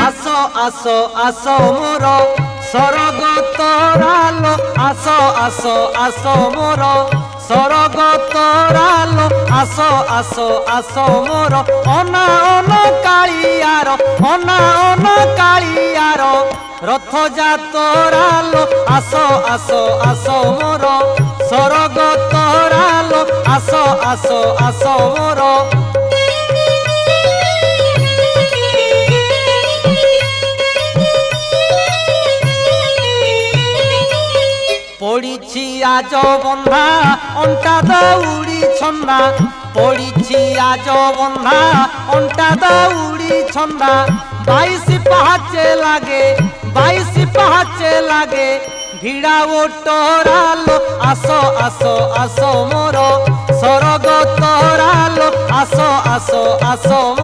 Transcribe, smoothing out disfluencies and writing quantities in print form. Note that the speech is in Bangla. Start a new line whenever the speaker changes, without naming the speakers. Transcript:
আসো আসো আসো মোর স্বর্গ তরালো, আসো আসো আসো মোর স্বর্গ তরালো, আসো আসো আসো মোর অনা অনা কাଳିয়ার, অনা অনা কাଳିয়ার রথ যাতরালো, আসো আসো আসো মোর স্বর্গ তরালো, আসো আসো আসো মোর। পড়িছি আজ বন্ধা অন্টা দৌড়ি ছন্দা, পড়িছি আজ বন্ধা অন্টা দৌড়ি ছন্দা, 22 পাহাচে লাগে 22 পাহাচে লাগে ভিড়া ওটরালো, আসো আসো আসো মোর স্বর্গ তরালো, আসো আসো আসো।